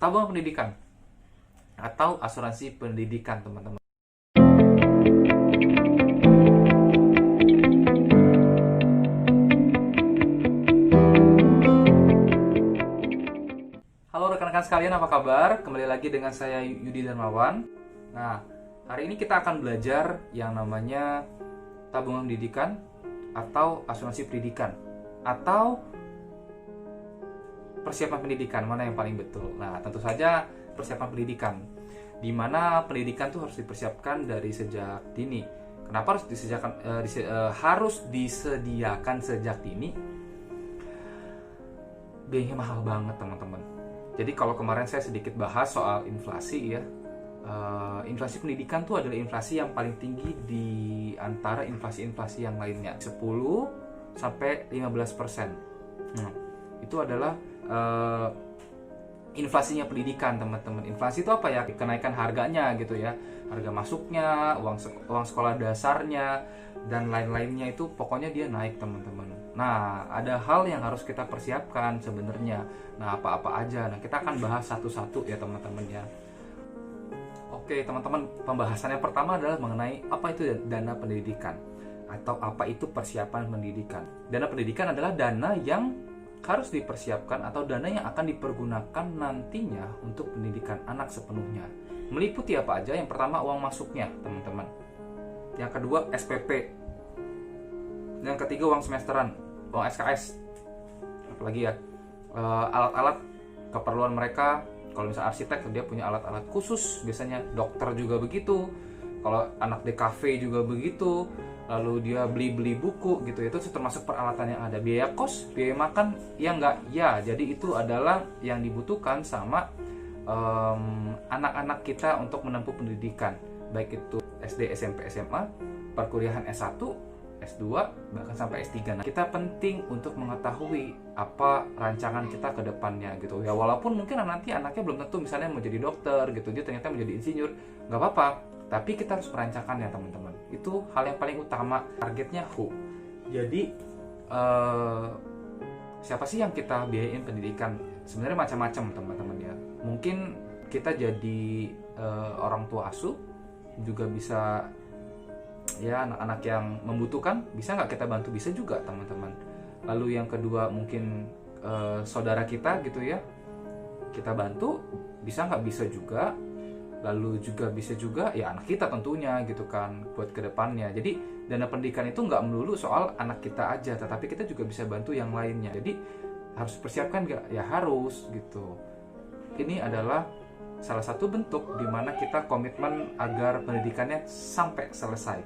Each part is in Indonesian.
tabungan pendidikan atau asuransi pendidikan, teman-teman. Halo rekan-rekan sekalian, apa kabar? Kembali lagi dengan saya Yudi Darmawan. Nah, hari ini kita akan belajar yang namanya tabungan pendidikan atau asuransi pendidikan atau persiapan pendidikan, mana yang paling betul. Nah, tentu saja persiapan pendidikan, di mana pendidikan tuh harus dipersiapkan dari sejak dini. Kenapa harus disediakan sejak dini? Biayanya mahal banget, teman-teman. Jadi kalau kemarin saya sedikit bahas soal inflasi ya, inflasi pendidikan tuh adalah inflasi yang paling tinggi di antara inflasi-inflasi yang lainnya, 10 sampai 15%. Itu adalah inflasinya pendidikan, teman-teman. Inflasi itu apa ya? Kenaikan harganya gitu ya, harga masuknya, uang sekolah dasarnya, dan lain-lainnya itu pokoknya dia naik, teman-teman. Nah, ada hal yang harus kita persiapkan sebenarnya. Nah, apa-apa aja? Nah, kita akan bahas satu-satu ya, teman-teman ya. Oke, teman-teman, pembahasan yang pertama adalah mengenai apa itu dana pendidikan atau apa itu persiapan pendidikan. Dana pendidikan adalah dana yang harus dipersiapkan atau dana yang akan dipergunakan nantinya untuk pendidikan anak sepenuhnya. Meliputi apa aja? Yang pertama, uang masuknya, teman-teman. Yang kedua, SPP. Yang ketiga, uang semesteran, uang SKS. Apalagi ya, alat-alat keperluan mereka. Kalau misalnya arsitek, dia punya alat-alat khusus. Biasanya dokter juga begitu. Kalau anak DKV juga begitu. Lalu dia beli buku gitu, itu termasuk peralatan yang ada. Biaya kos, biaya makan, ya enggak? Ya, jadi itu adalah yang dibutuhkan sama anak-anak kita untuk menempuh pendidikan, baik itu SD, SMP, SMA, perkuliahan S1, S2, bahkan sampai S3. Nah, kita penting untuk mengetahui apa rancangan kita ke depannya gitu. Ya, walaupun mungkin nanti anaknya belum tentu misalnya mau jadi dokter gitu, dia ternyata menjadi insinyur, nggak apa-apa. Tapi kita harus merancangkannya, teman-teman. Itu hal yang paling utama. Targetnya who. Jadi siapa sih yang kita biayain pendidikan? Sebenarnya macam-macam, teman-teman ya. Mungkin kita jadi orang tua asuh, juga bisa ya anak-anak yang membutuhkan. Bisa nggak kita bantu? Bisa juga, teman-teman. Lalu yang kedua mungkin saudara kita gitu ya, kita bantu. Bisa nggak? Bisa juga. Lalu juga bisa juga ya anak kita tentunya gitu kan, buat kedepannya. Jadi dana pendidikan itu nggak melulu soal anak kita aja, tetapi kita juga bisa bantu yang lainnya. Jadi harus persiapkan nggak? Ya harus gitu. Ini adalah salah satu bentuk di mana kita komitmen agar pendidikannya sampai selesai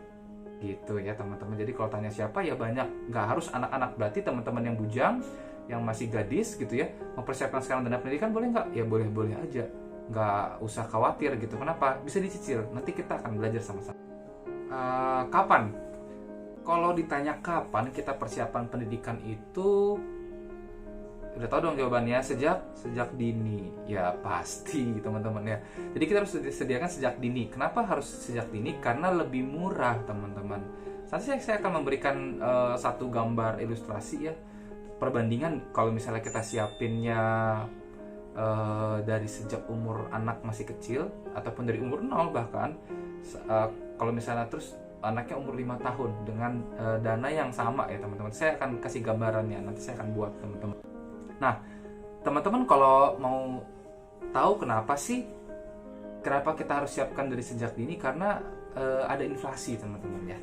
gitu ya, teman-teman. Jadi kalau tanya siapa, ya banyak. Nggak harus anak-anak, berarti teman-teman yang bujang, yang masih gadis gitu ya, mempersiapkan sekarang dana pendidikan boleh nggak? Ya boleh-boleh aja. Nggak usah khawatir gitu. Kenapa? Bisa dicicil. Nanti kita akan belajar sama-sama. Kapan? Kalau ditanya kapan kita persiapan pendidikan itu, udah tahu dong jawabannya. Sejak dini. Ya pasti, teman-teman ya. Jadi kita harus disediakan sejak dini. Kenapa harus sejak dini? Karena lebih murah, teman-teman. Nanti saya akan memberikan satu gambar ilustrasi ya, perbandingan kalau misalnya kita siapinnya dari sejak umur anak masih kecil ataupun dari umur 0 bahkan, kalau misalnya terus anaknya umur 5 tahun dengan dana yang sama ya, teman-teman. Saya akan kasih gambarannya, nanti saya akan buat, teman-teman. Nah, teman-teman kalau mau tahu kenapa kita harus siapkan dari sejak dini, karena ada inflasi, teman-teman ya.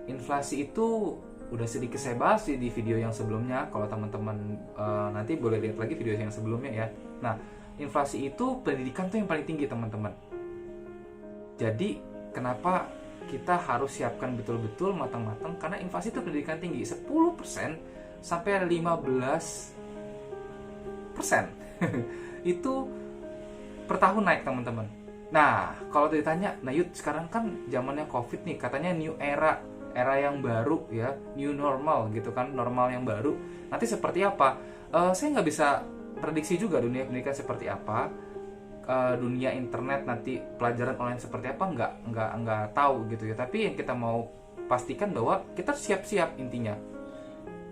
Inflasi itu udah sedikit saya bahas di video yang sebelumnya. Kalau teman-teman nanti boleh lihat lagi video yang sebelumnya ya. Nah, inflasi itu pendidikan tuh yang paling tinggi, teman-teman. Jadi kenapa kita harus siapkan betul-betul matang-matang? Karena inflasi itu pendidikan tinggi, 10% sampai 15% itu per tahun naik, teman-teman. Nah, kalau ditanya, nah Yud, sekarang kan zamannya COVID nih, katanya new era yang baru ya, new normal gitu kan, normal yang baru. Nanti seperti apa? Saya nggak bisa prediksi juga dunia pendidikan seperti apa, dunia internet nanti pelajaran online seperti apa, nggak tahu gitu ya. Tapi yang kita mau pastikan bahwa kita siap-siap intinya.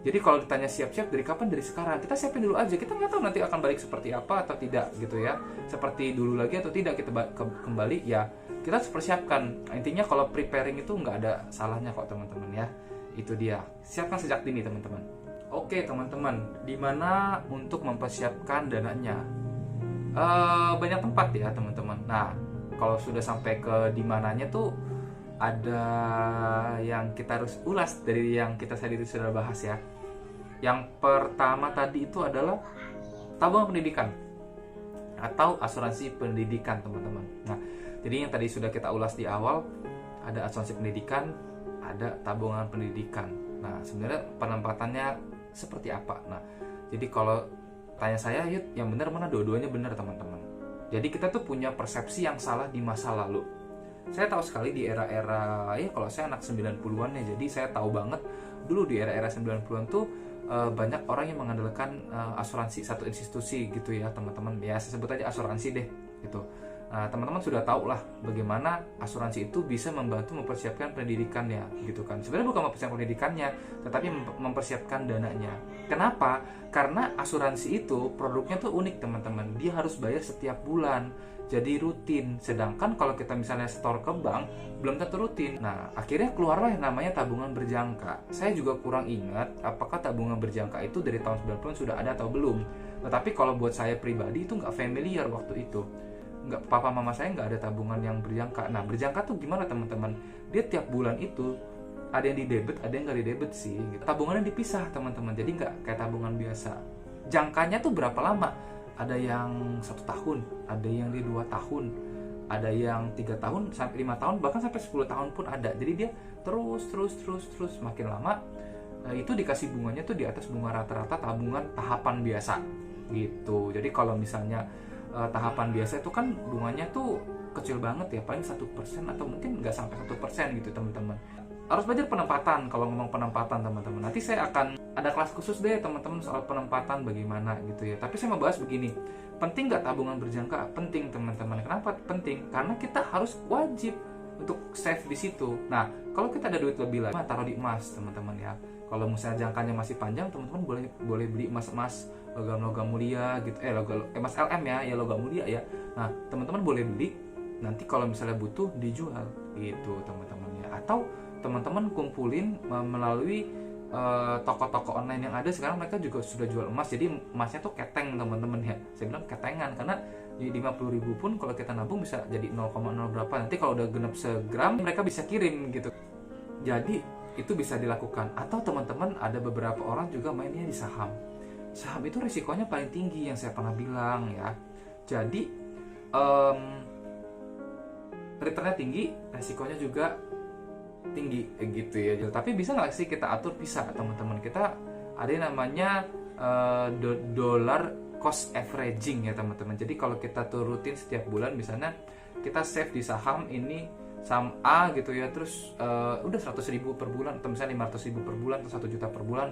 Jadi kalau ditanya siap-siap dari kapan, dari sekarang. Kita siapin dulu aja, kita nggak tahu nanti akan balik seperti apa atau tidak gitu ya, seperti dulu lagi atau tidak kita kembali ya, kita harus persiapkan. Intinya kalau preparing itu nggak ada salahnya kok teman-teman ya. Itu dia, siapkan sejak dini teman-teman. Oke teman-teman, dimana untuk mempersiapkan dananya? Banyak tempat ya teman-teman. Nah kalau sudah sampai ke dimananya tuh ada yang kita harus ulas dari yang kita tadi sudah bahas ya. Yang pertama tadi itu adalah tabungan pendidikan atau asuransi pendidikan teman-teman. Nah jadi yang tadi sudah kita ulas di awal, ada asuransi pendidikan, ada tabungan pendidikan. Nah sebenarnya penempatannya seperti apa? Nah jadi kalau tanya saya, yuk yang benar mana? Dua-duanya benar teman-teman. Jadi kita tuh punya persepsi yang salah di masa lalu. Saya tahu sekali di era-era, ya kalau saya anak 90-an ya, jadi saya tahu banget dulu di era-era 90-an tuh banyak orang yang mengandalkan asuransi satu institusi gitu ya teman-teman. Ya saya sebut aja asuransi deh gitu. Nah, teman-teman sudah tahu lah bagaimana asuransi itu bisa membantu mempersiapkan pendidikannya gitu kan. Sebenarnya bukan mempersiapkan pendidikannya, tetapi mempersiapkan dananya. Kenapa? Karena asuransi itu produknya tuh unik teman-teman. Dia harus bayar setiap bulan, jadi rutin. Sedangkan kalau kita misalnya store ke bank, belum tentu rutin. Nah, akhirnya keluarlah yang namanya tabungan berjangka. Saya juga kurang ingat apakah tabungan berjangka itu dari tahun 90 sudah ada atau belum. Tetapi kalau buat saya pribadi itu nggak familiar waktu itu. Nggak, papa mama saya nggak ada tabungan yang berjangka. Nah berjangka tuh gimana teman-teman? Dia tiap bulan itu ada yang di debit, ada yang nggak di debit sih gitu. Tabungannya dipisah teman-teman, jadi nggak kayak tabungan biasa. Jangkanya tuh berapa lama? Ada yang 1 tahun, ada yang di 2 tahun, ada yang 3 tahun sampai 5 tahun, bahkan sampai 10 tahun pun ada. Jadi dia terus makin lama itu dikasih bunganya tuh di atas bunga rata-rata tabungan tahapan biasa gitu. Jadi kalau misalnya tahapan biasa itu kan bunganya tuh kecil banget ya, paling 1% atau mungkin nggak sampai 1% gitu teman-teman. Harus belajar penempatan. Kalau ngomong penempatan teman-teman, nanti saya akan ada kelas khusus deh teman-teman soal penempatan bagaimana gitu ya. Tapi saya mau bahas begini, penting nggak tabungan berjangka? Penting teman-teman. Kenapa penting? Karena kita harus wajib untuk save di situ. Nah kalau kita ada duit lebih lagi, taruh di emas teman-teman ya. Kalau misalnya jangkanya masih panjang, teman-teman boleh beli emas logam mulia gitu, emas LM ya logam mulia ya. Nah teman-teman boleh beli, nanti kalau misalnya butuh dijual gitu teman-teman ya. Atau teman-teman kumpulin melalui toko-toko online yang ada sekarang, mereka juga sudah jual emas. Jadi emasnya tuh keteng teman-teman ya. Saya bilang ketengan karena di 50.000 pun kalau kita nabung bisa jadi 0,0 berapa. Nanti kalau udah genap segram mereka bisa kirim gitu. Jadi itu bisa dilakukan. Atau teman-teman ada beberapa orang juga mainnya di saham. Saham itu risikonya paling tinggi yang saya pernah bilang ya. Jadi returnnya tinggi, risikonya juga tinggi gitu ya. Tapi bisa nggak sih kita atur? Bisa teman-teman. Kita ada yang namanya dollar cost averaging ya teman-teman. Jadi kalau kita turutin setiap bulan, misalnya kita save di saham ini, saham A gitu ya, terus udah 100.000 per bulan, atau misalnya 500.000 per bulan, atau 1 juta per bulan.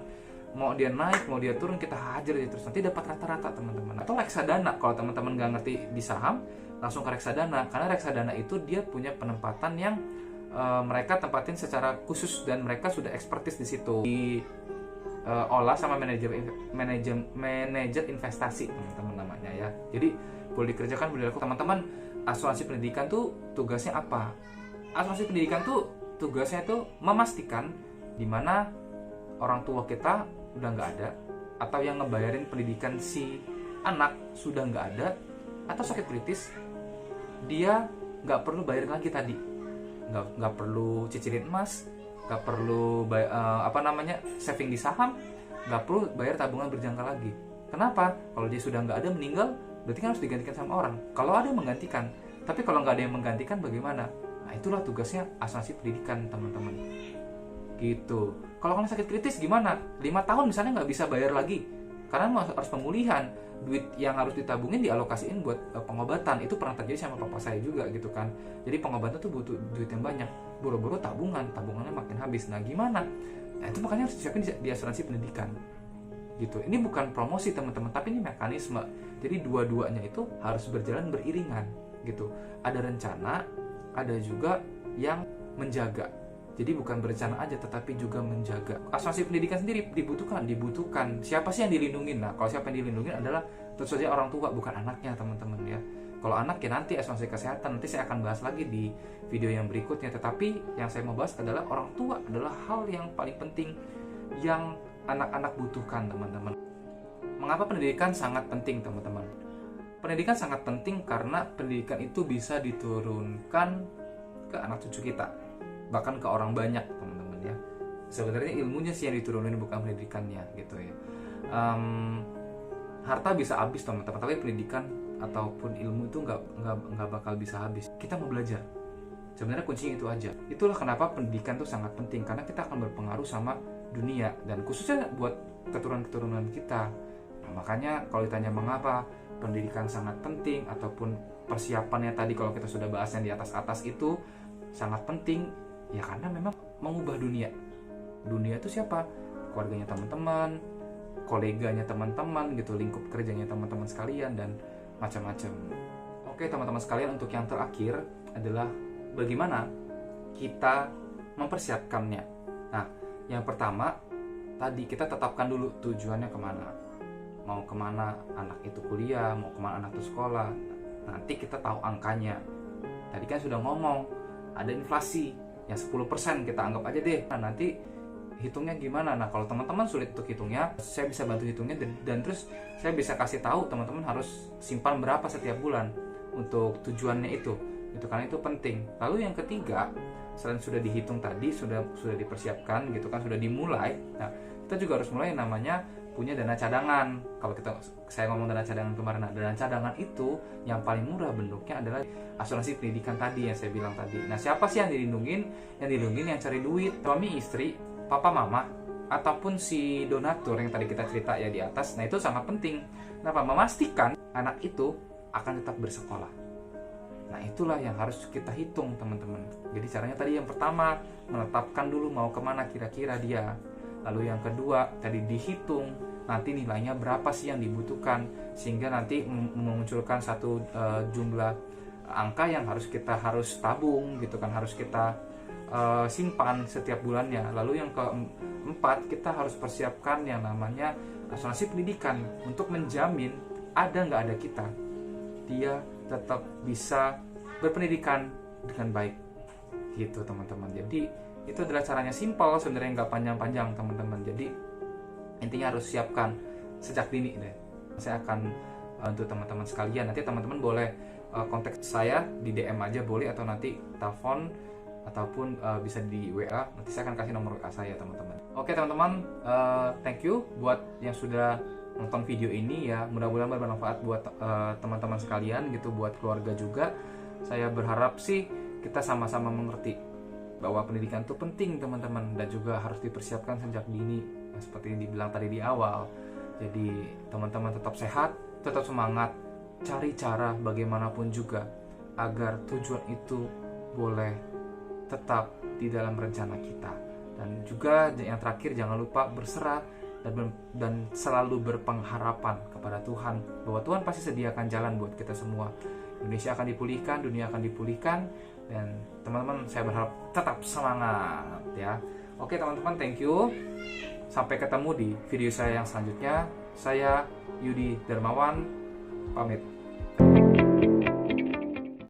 Mau dia naik, mau dia turun, kita hajar aja terus, nanti dapat rata-rata teman-teman. Atau reksadana, kalau teman-teman nggak ngerti di saham, langsung ke reksadana. Karena reksadana itu dia punya penempatan yang mereka tempatin secara khusus dan mereka sudah ekspertis di situ. Olah sama manajer investasi teman-teman namanya ya. Jadi boleh dikerjakan, boleh dilakukan teman-teman. Asuransi pendidikan tuh tugasnya apa? Asuransi pendidikan tuh tugasnya tuh memastikan di mana orang tua kita udah nggak ada, atau yang ngebayarin pendidikan si anak sudah nggak ada, atau sakit kritis, dia nggak perlu bayarin lagi tadi, nggak perlu cicirin emas, nggak perlu saving di saham, nggak perlu bayar tabungan berjangka lagi. Kenapa? Kalau dia sudah nggak ada, meninggal, berarti kan harus digantikan sama orang. Kalau ada yang menggantikan, tapi kalau nggak ada yang menggantikan bagaimana? Nah itulah tugasnya asuransi pendidikan teman-teman gitu. Kalau kalian sakit kritis gimana? 5 tahun misalnya nggak bisa bayar lagi karena harus pemulihan, duit yang harus ditabungin dialokasiin buat pengobatan. Itu pernah terjadi sama papa saya juga gitu kan. Jadi pengobatan tuh butuh duit yang banyak, buru-buru tabungannya makin habis. Nah gimana? Nah itu makanya harus disiapin di asuransi pendidikan gitu. Ini bukan promosi teman-teman, tapi ini mekanisme. Jadi dua-duanya itu harus berjalan beriringan gitu. Ada rencana, ada juga yang menjaga Jadi bukan berencana aja, tetapi juga menjaga. Asuransi pendidikan sendiri dibutuhkan. Siapa sih yang dilindungin? Nah, kalau siapa yang dilindungin adalah tentu saja orang tua, bukan anaknya, teman-teman ya. Kalau anak ya nanti asuransi kesehatan, nanti saya akan bahas lagi di video yang berikutnya. Tetapi yang saya mau bahas adalah orang tua adalah hal yang paling penting yang anak-anak butuhkan, teman-teman. Mengapa pendidikan sangat penting, teman-teman? Pendidikan sangat penting karena pendidikan itu bisa diturunkan ke anak cucu kita, bahkan ke orang banyak, teman-teman ya. Sebenarnya ilmunya sih yang diturunin, bukan pendidikannya gitu ya. Harta bisa habis, teman-teman, tapi pendidikan ataupun ilmu itu nggak bakal bisa habis. Kita mau belajar, sebenarnya kuncinya itu aja. Itulah kenapa pendidikan itu sangat penting, karena kita akan berpengaruh sama dunia dan khususnya buat keturunan-keturunan kita. Nah, makanya kalau ditanya mengapa pendidikan sangat penting ataupun persiapannya tadi, kalau kita sudah bahas yang di atas-atas itu sangat penting, ya karena memang mengubah dunia. Dunia itu siapa? Keluarganya teman-teman, koleganya teman-teman gitu, lingkup kerjanya teman-teman sekalian, dan macam-macam. Oke teman-teman sekalian, untuk yang terakhir adalah bagaimana kita mempersiapkannya. Nah, yang pertama tadi kita tetapkan dulu tujuannya kemana. Mau kemana anak itu kuliah, mau kemana anak itu sekolah. Nanti kita tahu angkanya. Tadi kan sudah ngomong, ada inflasi yang 10%, kita anggap aja deh. Nah, nanti hitungnya gimana? Nah, kalau teman-teman sulit untuk hitungnya, saya bisa bantu hitungnya, dan terus saya bisa kasih tahu teman-teman harus simpan berapa setiap bulan untuk tujuannya itu. Gitu, karena itu penting. Lalu yang ketiga, selain sudah dihitung tadi, sudah dipersiapkan gitu kan, sudah dimulai. Nah, kita juga harus mulai namanya punya dana cadangan. Kalau saya ngomong dana cadangan kemarin, nah, dana cadangan itu yang paling murah bentuknya adalah asuransi pendidikan tadi yang saya bilang tadi. Nah, siapa sih yang dilindungin? Yang dilindungin yang cari duit, suami, istri, papa, mama, ataupun si donatur yang tadi kita cerita ya di atas. Nah, itu sangat penting. Kenapa? Memastikan anak itu akan tetap bersekolah. Nah, itulah yang harus kita hitung, teman-teman. Jadi caranya tadi yang pertama, menetapkan dulu mau kemana kira-kira dia. Lalu yang kedua, tadi dihitung nanti nilainya berapa sih yang dibutuhkan, sehingga nanti memunculkan satu jumlah angka yang kita harus tabung gitu kan, harus kita simpan setiap bulannya. Lalu yang keempat, kita harus persiapkan yang namanya asuransi pendidikan untuk menjamin ada nggak ada kita, dia tetap bisa berpendidikan dengan baik gitu, teman-teman. Jadi itu adalah caranya, simpel sebenarnya, nggak panjang-panjang, teman-teman. Jadi intinya harus siapkan sejak dini deh. Saya akan untuk teman-teman sekalian, nanti teman-teman boleh kontak saya di DM aja boleh, atau nanti telepon ataupun bisa di WA. Nanti saya akan kasih nomor WA saya, teman-teman. Oke teman-teman, thank you buat yang sudah nonton video ini ya. Mudah-mudahan bermanfaat buat teman-teman sekalian gitu, buat keluarga juga. Saya berharap sih kita sama-sama mengerti bahwa pendidikan itu penting, teman-teman, dan juga harus dipersiapkan sejak dini, ya, seperti yang dibilang tadi di awal. Jadi teman-teman tetap sehat, tetap semangat, cari cara bagaimanapun juga agar tujuan itu boleh tetap di dalam rencana kita. Dan juga yang terakhir, jangan lupa berserah dan selalu berpengharapan kepada Tuhan, bahwa Tuhan pasti sediakan jalan buat kita semua. Indonesia akan dipulihkan, dunia akan dipulihkan, dan teman-teman saya berharap tetap semangat ya. Oke teman-teman, thank you. Sampai ketemu di video saya yang selanjutnya. Saya Yudi Darmawan pamit.